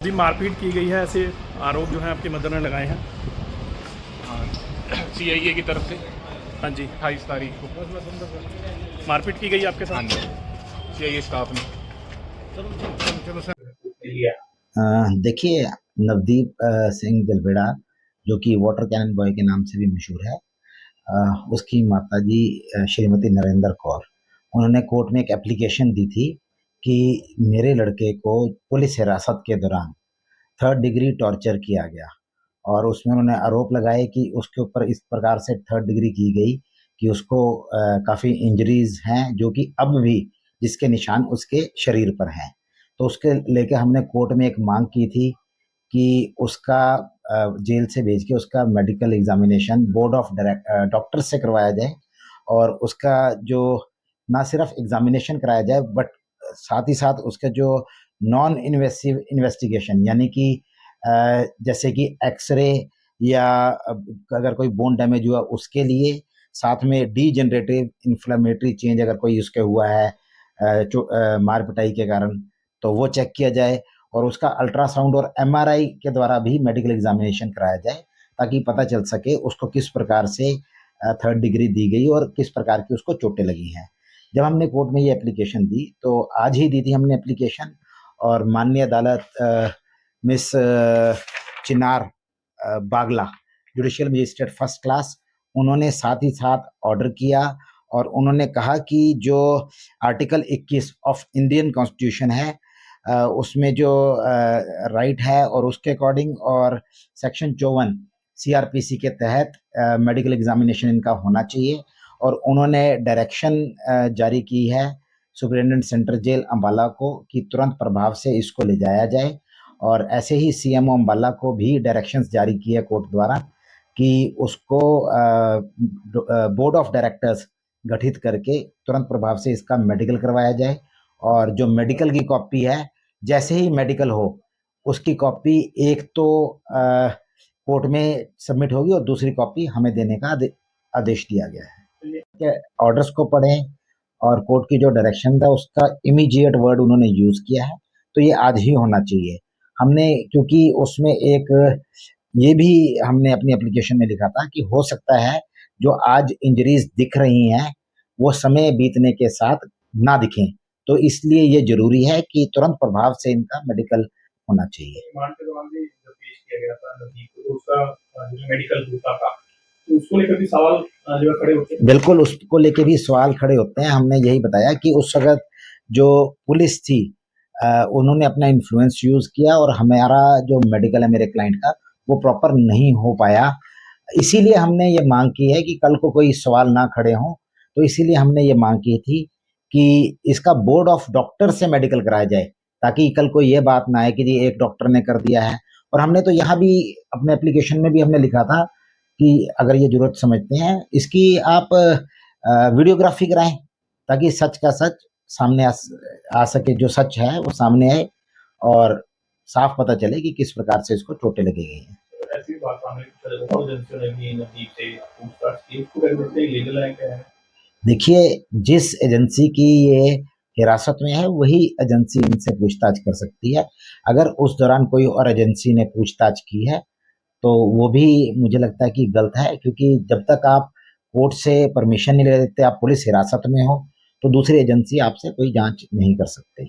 जी मारपीट की गई है, ऐसे आरोप जो है आपके मदर ने लगाए हैं। सीआईए की तरफ से हाँ जी, 28 तारीख को। मारपीट की गई आपके हाँ साथ। जी, सीआईए स्टाफ ने। देखिए, नवदीप सिंह जलवेड़ा जो कि वाटर कैनन बॉय के नाम से भी मशहूर है, उसकी माताजी श्रीमती नरेंद्र कौर, उन्होंने कोर्ट में एक एप्लीकेशन दी थी कि मेरे लड़के को पुलिस हिरासत के दौरान थर्ड डिग्री टॉर्चर किया गया। और उसमें उन्होंने आरोप लगाए कि उसके ऊपर इस प्रकार से थर्ड डिग्री की गई कि उसको काफ़ी इंजरीज हैं जो कि अब भी जिसके निशान उसके शरीर पर हैं। तो उसके लेके हमने कोर्ट में एक मांग की थी कि उसका जेल से भेज के उसका medical examination board of doctor से करवाया जाए, और उसका जो ना सिर्फ एग्जामिनेशन कराया जाए बट साथ ही साथ उसका जो नॉन इन्वेसिव इन्वेस्टिगेशन, यानी कि जैसे कि एक्सरे या अगर कोई बोन डैमेज हुआ उसके लिए, साथ में डी जनरेटिव इन्फ्लेमेटरी चेंज अगर कोई उसके हुआ है मार पिटाई के कारण, तो वो चेक किया जाए, और उसका अल्ट्रासाउंड और एमआरआई के द्वारा भी मेडिकल एग्जामिनेशन कराया जाए ताकि पता चल सके उसको किस प्रकार से थर्ड डिग्री दी गई और किस प्रकार की उसको चोटें लगी हैं। जब हमने कोर्ट में ये एप्लीकेशन दी तो आज ही दी थी हमने एप्लीकेशन, और माननीय अदालत मिस चिनार बागला, जुडिशियल मजिस्ट्रेट फर्स्ट क्लास, उन्होंने साथ ही साथ ऑर्डर किया और उन्होंने कहा कि जो आर्टिकल 21 ऑफ इंडियन कॉन्स्टिट्यूशन है उसमें जो राइट है और उसके अकॉर्डिंग, और सेक्शन 54 सीआरपीसी के तहत मेडिकल एग्जामिनेशन इनका होना चाहिए। और उन्होंने डायरेक्शन जारी की है सुपरिटेंडेंट सेंट्रल जेल अम्बाला को कि तुरंत प्रभाव से इसको ले जाया जाए, और ऐसे ही सीएमओ अम्बाला को भी डायरेक्शंस जारी किए कोर्ट द्वारा कि उसको बोर्ड ऑफ डायरेक्टर्स गठित करके तुरंत प्रभाव से इसका मेडिकल करवाया जाए, और जो मेडिकल की कॉपी है जैसे ही मेडिकल हो उसकी कॉपी एक तो कोर्ट में सबमिट होगी और दूसरी कॉपी हमें देने का आदेश दिया गया है। ऑर्डर्स को पढ़ें और कोर्ट की जो डायरेक्शन था उसका इमीडिएट वर्ड उन्होंने यूज किया है, तो ये आज ही होना चाहिए। हमने क्योंकि उसमें एक ये भी हमने अपनी एप्लीकेशन में लिखा था कि हो सकता है जो आज इंजरीज दिख रही हैं वो समय बीतने के साथ ना दिखें, तो इसलिए ये जरूरी है कि तुरंत प्रभाव से इनका मेडिकल होना चाहिए। रिमांड के दौरान भी जब पेश किया गया था नवदीप को, तो उसका जो मेडिकल होता था, तो उसको लेकर भी सवाल जो है खड़े होते हैं। बिल्कुल, उसको लेके भी सवाल खड़े होते हैं। हमने यही बताया कि उस वक्त जो पुलिस थी उन्होंने अपना इन्फ्लुएंस यूज किया और हमारा जो मेडिकल है मेरे क्लाइंट का वो प्रॉपर नहीं हो पाया। इसीलिए हमने ये मांग की है कि कल को कोई सवाल ना खड़े हों, तो इसीलिए हमने ये मांग की थी कि इसका बोर्ड ऑफ डॉक्टर से मेडिकल कराया जाए ताकि कल को ये बात ना आए कि जी एक डॉक्टर ने कर दिया है। और हमने तो यहाँ भी अपने एप्लीकेशन में भी हमने लिखा था कि अगर ये जरूरत समझते हैं इसकी आप वीडियोग्राफी कराएं ताकि सच का सच सामने आ सके, जो सच है वो सामने आए और साफ पता चले कि किस प्रकार से इसको चोटें लगी गई हैं। ऐसी बात सामने और एजेंसियों ने भी नवदीप से पूछताछ की, इसको लेकर लीगल है क्या है? देखिए, जिस एजेंसी की ये हिरासत में है वही एजेंसी इनसे पूछताछ कर सकती है। अगर उस दौरान कोई और एजेंसी ने पूछताछ की है तो वो भी मुझे लगता है कि गलत है, क्योंकि जब तक आप कोर्ट से परमिशन नहीं लेते, आप पुलिस हिरासत में हो, तो दूसरी एजेंसी आपसे कोई जांच नहीं कर सकती।